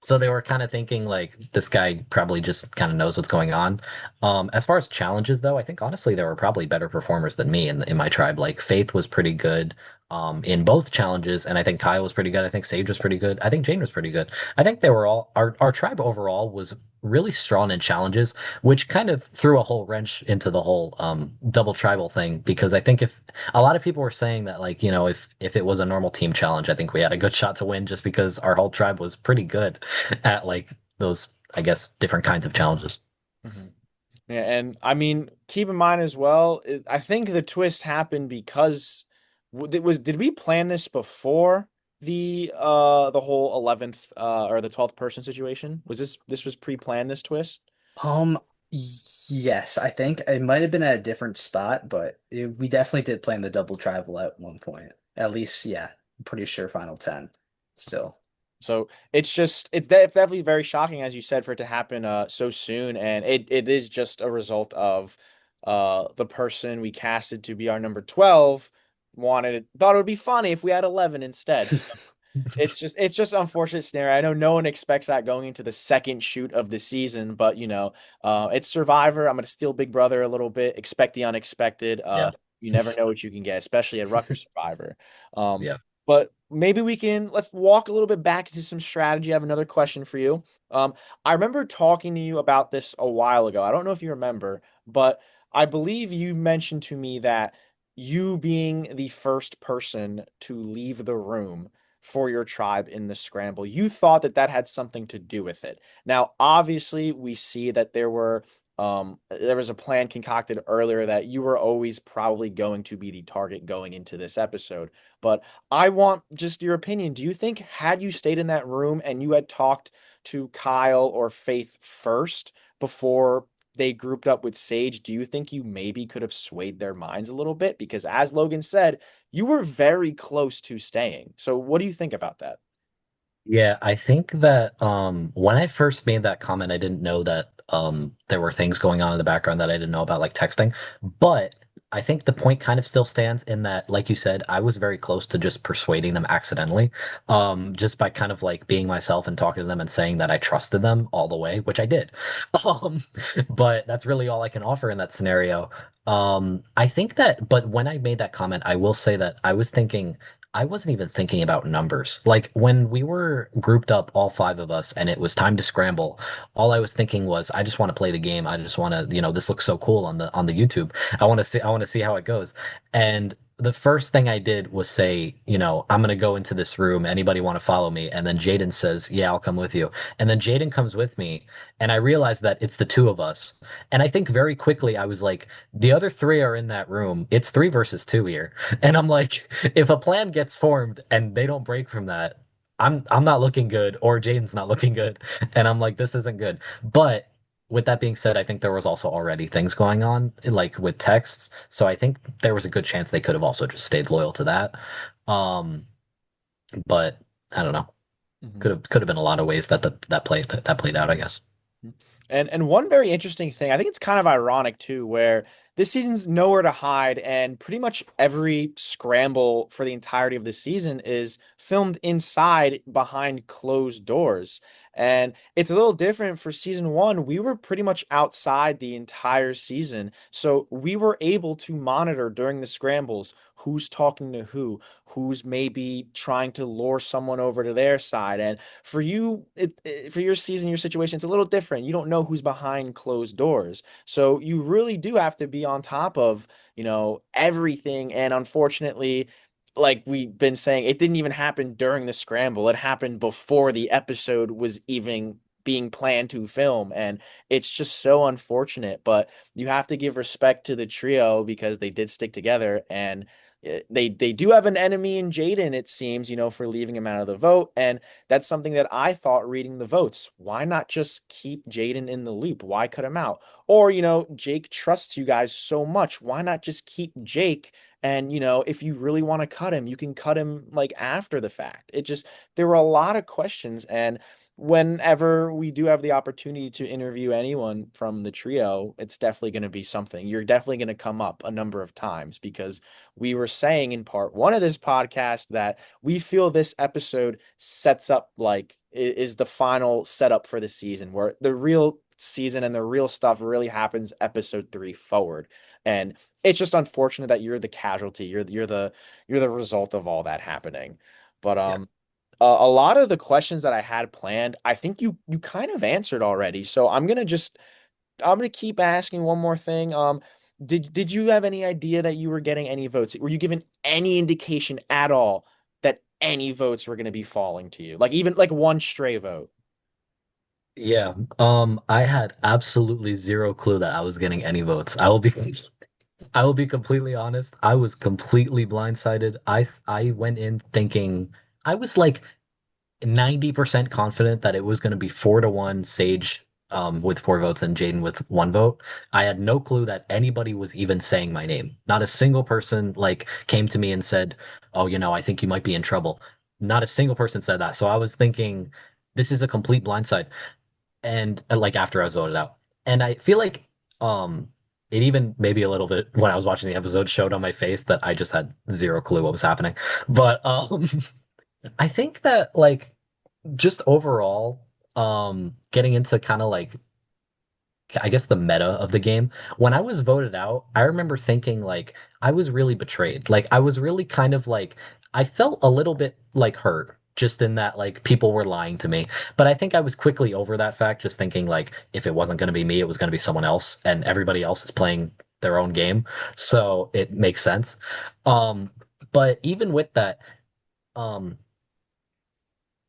So they were kind of thinking like this guy probably just kind of knows what's going on. As far as challenges though, I think honestly there were probably better performers than me in my tribe. Like Faith was pretty good in both challenges, and I think Kyle was pretty good. I think Sage was pretty good. I think Jane was pretty good. I think they were all our tribe overall was really strong in challenges, which kind of threw a whole wrench into the whole double tribal thing, because I think if a lot of people were saying that like, if it was a normal team challenge, I think we had a good shot to win just because our whole tribe was pretty good at like those, I guess, different kinds of challenges. Mhm. Yeah, and I mean, keep in mind as well, I think the twist happened because did we plan this before the whole 11th or the 12th person situation? Was this was pre-planned, this twist? Um, yes, I think it might have been at a different spot, but we definitely did plan the double tribal at one point. At least, yeah, I'm pretty sure Final 10 still. So it's definitely very shocking, as you said, for it to happen so soon, and it is just a result of the person we casted to be our number 12 thought it would be funny if we had 11 instead. So it's just unfortunate scenario. I know no one expects that going into the second shoot of the season, but it's Survivor. I'm gonna steal Big Brother a little bit. Expect the unexpected. Yeah. You never know what you can get, especially at Rutgers Survivor. Um, Yeah. but maybe let's walk a little bit back into some strategy. I have another question for you. I remember talking to you about this a while ago. I don't know if you remember, but I believe you mentioned to me that you being the first person to leave the room for your tribe in the scramble, you thought that that had something to do with it. Now, obviously, we see that there was a plan concocted earlier that you were always probably going to be the target going into this episode. But I want just your opinion. Do you think had you stayed in that room and you had talked to Kyle or Faith first before they grouped up with Sage, do you think you maybe could have swayed their minds a little bit? Because as Logan said, you were very close to staying. So what do you think about that? Yeah, I think that when I first made that comment, I didn't know that there were things going on in the background that I didn't know about, like texting. But I think the point kind of still stands in that, like you said, I was very close to just persuading them accidentally, just by kind of like being myself and talking to them and saying that I trusted them all the way, which I did. Um, but that's really all I can offer in that scenario. I think that, but when I made that comment, I will say that I wasn't even thinking about numbers. Like when we were grouped up, all five of us, and it was time to scramble, all I was thinking was, I just want to play the game. I just want to, this looks so cool on the YouTube. I want to see how it goes. And the first thing I did was say, I'm gonna go into this room. Anybody want to follow me? And then Jaden says, yeah, I'll come with you. And then Jaden comes with me, and I realized that it's the two of us. And I think very quickly I was like, the other three are in that room. It's three versus two here. And I'm like, if a plan gets formed and they don't break from that, I'm not looking good, or Jaden's not looking good. And I'm like, this isn't good. But with that being said, I think there was also already things going on, like with texts. So I think there was a good chance they could have also just stayed loyal to that. Um, but I don't know. Mhm. Could have been a lot of ways that that played out, I guess. And one very interesting thing, I think it's kind of ironic too, where this season's nowhere to hide, and pretty much every scramble for the entirety of the season is filmed inside behind closed doors. And it's a little different for season one. We were pretty much outside the entire season. So we were able to monitor during the scrambles who's talking to who's maybe trying to lure someone over to their side. And for you, for your season, your situation, it's a little different. You don't know who's behind closed doors. So you really do have to be on top of, everything. And unfortunately, like we've been saying, it didn't even happen during the scramble. It happened before the episode was even being planned to film. And it's just so unfortunate. But you have to give respect to the trio because they did stick together, and they do have an enemy in Jaden, it seems, for leaving him out of the vote. And that's something that I thought reading the votes. Why not just keep Jaden in the loop? Why cut him out? Or, Jake trusts you guys so much. Why not just keep Jake? And, if you really want to cut him, you can cut him like after the fact. There were a lot of questions. And whenever we do have the opportunity to interview anyone from the trio, it's definitely going to be something. You're definitely going to come up a number of times because we were saying in part one of this podcast that we feel this episode sets up like is the final setup for the season, where the real season and the real stuff really happens episode three forward. And it's just unfortunate that you're the casualty. You're the result of all that happening. But Yeah. a lot of the questions that I had planned, I think you kind of answered already. So I'm gonna keep asking one more thing. Did you have any idea that you were getting any votes? Were you given any indication at all that any votes were gonna be falling to you? Like even like one stray vote? Yeah. I had absolutely zero clue that I was getting any votes. I will be completely honest. I was completely blindsided. I went in thinking I was like 90% confident that it was going to be 4-1 Sage with 4 votes and Jaden with 1 vote. I had no clue that anybody was even saying my name. Not a single person like came to me and said, "Oh, I think you might be in trouble." Not a single person said that. So I was thinking this is a complete blindside. And like after I was voted out. And I feel like it even maybe a little bit when I was watching the episode showed on my face that I just had zero clue what was happening. But I think that like just overall, getting into kind of like I guess the meta of the game. When I was voted out, I remember thinking like I was really betrayed. Like I was really kind of like I felt a little bit like hurt just in that like people were lying to me. But I think I was quickly over that fact, just thinking like if it wasn't going to be me, it was going to be someone else, and everybody else is playing their own game. So it makes sense. Um, but even with that, um,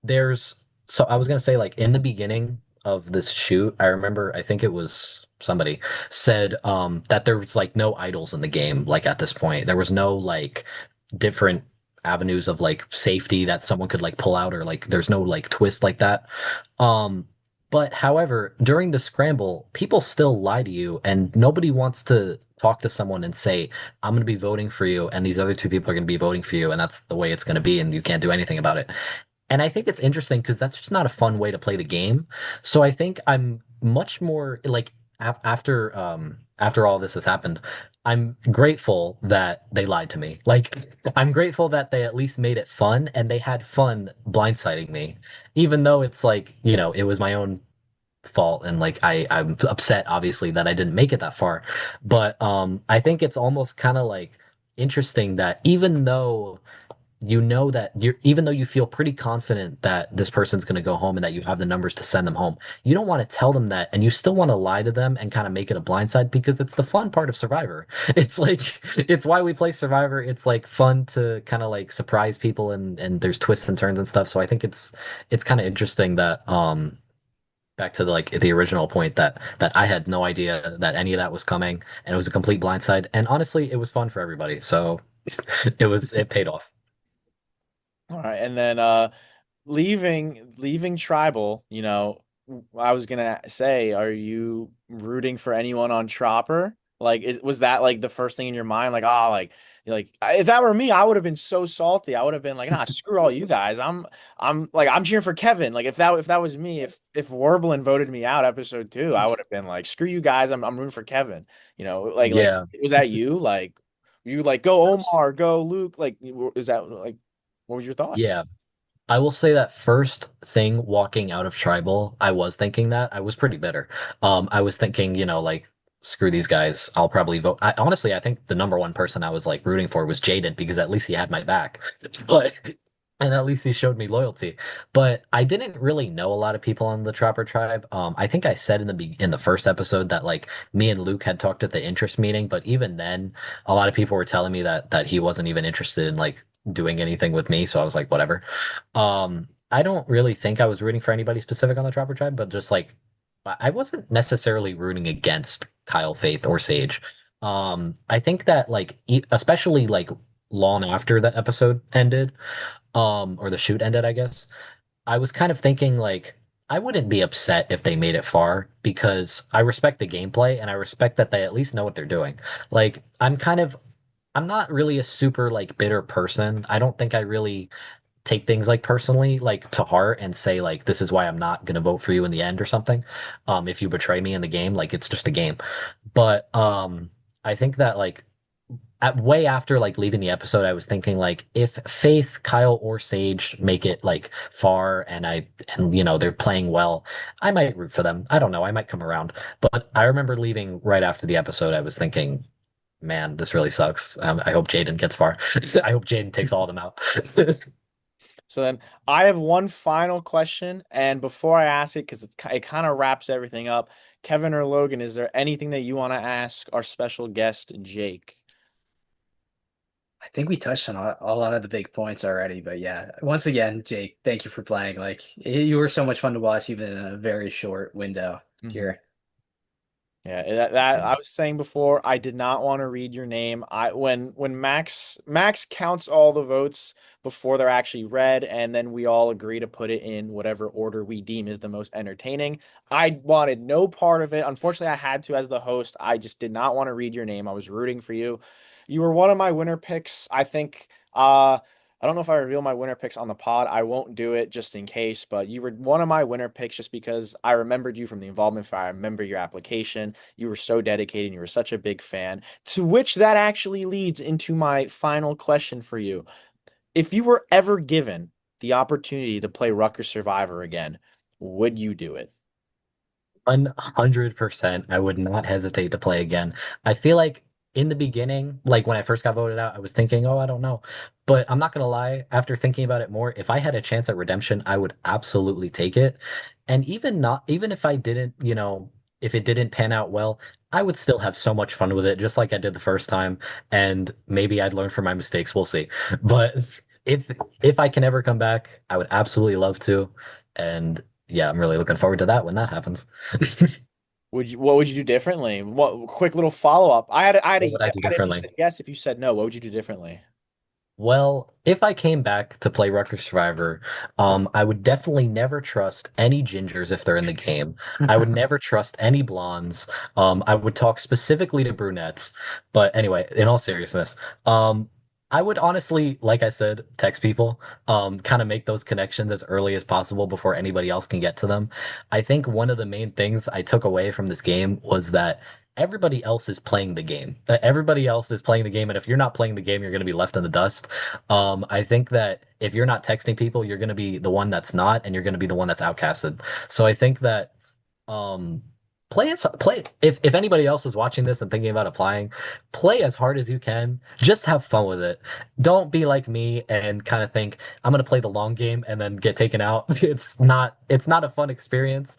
there's so I was gonna say like in the beginning of this shoot, I remember I think it was somebody said that there was like no idols in the game like at this point. There was no like different avenues of like safety that someone could like pull out or like there's no like twist like that. Um but however, during the scramble, people still lie to you and nobody wants to talk to someone and say, I'm going to be voting for you and these other two people are going to be voting for you and that's the way it's going to be and you can't do anything about it. And I think it's interesting because that's just not a fun way to play the game. So I think I'm much more like after all this has happened, I'm grateful that they lied to me. Like I'm grateful that they at least made it fun and they had fun blindsiding me, even though it's like, it was my own fault and like I'm upset obviously that I didn't make it that far. But I think it's almost kind of like interesting that even though you feel pretty confident that this person's going to go home and that you have the numbers to send them home, you don't want to tell them that and you still want to lie to them and kind of make it a blindside because it's the fun part of Survivor. It's like it's why we play Survivor. It's like fun to kind of like surprise people and there's twists and turns and stuff. So I think it's kind of interesting that back to the original point that I had no idea that any of that was coming and it was a complete blindside. And honestly, it was fun for everybody. So it paid off. All right, and then leaving tribal, I was gonna say, are you rooting for anyone on Chopper? Like, was that like the first thing in your mind? Like, oh, if that were me, I would have been so salty. I would have been like, nah, screw all you guys. I'm cheering for Kevin. Like, if that was me, if Werblin voted me out episode 2, I would have been like, screw you guys. I'm rooting for Kevin. Like Yeah. was that you? Like, you like go Omar, go Luke? Like, is that like what were your thoughts? Yeah. I will say that first thing walking out of tribal, I was thinking that. I was pretty bitter. I was thinking, like, screw these guys. I'll probably vote. Honestly, I think the number one person I was like rooting for was Jaden because at least he had my back. But and at least he showed me loyalty. But I didn't really know a lot of people on the Trapper tribe. I think I said in the first episode that like me and Luke had talked at the interest meeting, but even then, a lot of people were telling me that he wasn't even interested in like doing anything with me. So I was like, whatever. I don't really think I was rooting for anybody specific on the Trapper tribe, but just like I wasn't necessarily rooting against Kyle, Faith, or Sage. I think that like especially like long after the episode ended, or the shoot ended, I guess. I was kind of thinking like I wouldn't be upset if they made it far because I respect the gameplay and I respect that they at least know what they're doing. Like I'm not really a super like bitter person. I don't think I really take things like personally like to heart and say like this is why I'm not gonna vote for you in the end or something. If you betray me in the game, like it's just a game. But I think that like at way after like leaving the episode, I was thinking like if Faith, Kyle, or Sage make it like far and they're playing well, I might root for them. I don't know, I might come around. But I remember leaving right after the episode, I was thinking, man, this really sucks. I hope Jaden gets far. I hope Jaden takes all of them out. So then I have one final question, and before I ask it, because it kind of wraps everything up, Kevin or Logan, is there anything that you want to ask our special guest, Jake? I think we touched on a lot of the big points already, but yeah, once again, Jake, thank you for playing. Like you were so much fun to watch, even in a very short window Mhm. here. Yeah, that I was saying before, I did not want to read your name. When Max counts all the votes before they're actually read, and then we all agree to put it in whatever order we deem is the most entertaining. I wanted no part of it. Unfortunately, I had to as the host. I just did not want to read your name. I was rooting for you. You were one of my winner picks. I think I don't know if I reveal my winner picks on the pod. I won't do it just in case, but you were one of my winner picks just because I remembered you from the involvement fire. I remember your application. You were so dedicated and you were such a big fan. To which that actually leads into my final question for you. If you were ever given the opportunity to play Rutgers Survivor again, would you do it? 100%. I would not hesitate to play again. I feel like in the beginning, like when I first got voted out, I was thinking, oh, I don't know. But I'm not gonna lie, after thinking about it more, if I had a chance at redemption, I would absolutely take it. And even if I didn't, if it didn't pan out well, I would still have so much fun with it, just like I did the first time. And maybe I'd learn from my mistakes. We'll see. But if if I can ever come back, I would absolutely love to. And yeah, I'm really looking forward to that when that happens. What would you do differently? What quick little follow-up. What would I do if you differently? said yes, if you said no, what would you do differently? Well, if I came back to play Rutgers Survivor, I would definitely never trust any gingers if they're in the game. I would never trust any blondes. I would talk specifically to brunettes. But anyway, in all seriousness, I would honestly, like I said, text people, kind of make those connections as early as possible before anybody else can get to them. I think one of the main things I took away from this game was that everybody else is playing the game. That everybody else is playing the game, and if you're not playing the game, you're going to be left in the dust. I think that if you're not texting people, you're going to be the one that's not, and you're going to be the one that's outcasted. So I think that um play if anybody else is watching this and thinking about applying, play as hard as you can. Just have fun with it. Don't be like me and kind of think I'm gonna play the long game and then get taken out. It's not a fun experience.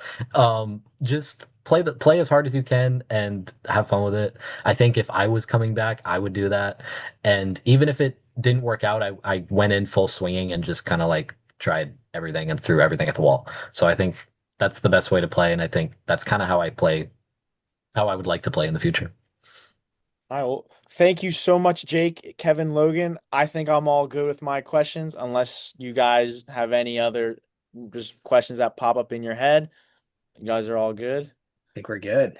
Just play as hard as you can and have fun with it. I think if I was coming back, I would do that. And even if it didn't work out, I went in full swinging and just kind of like tried everything and threw everything at the wall. So I think that's the best way to play, and I think that's kind of how I play, how I would like to play in the future. All right, well, thank you so much, Jake, Kevin, Logan. I think I'm all good with my questions, unless you guys have any other just questions that pop up in your head. You guys are all good. I think we're good.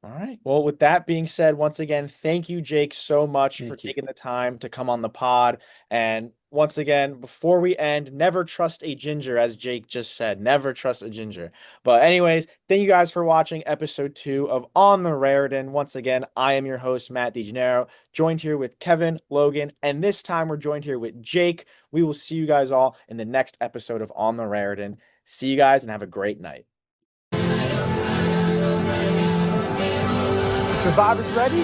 All right. Well, with that being said, once again, thank you, Jake, so much for Thank you. taking the time to come on the pod. And once again, before we end, never trust a ginger, as Jake just said. Never trust a ginger. But anyways, thank you guys for watching episode 2 of On the Raritan. Once again, I am your host, Matt DeGennaro, joined here with Kevin, Logan, and this time we're joined here with Jake. We will see you guys all in the next episode of On the Raritan. See you guys and have a great night. Survivors ready?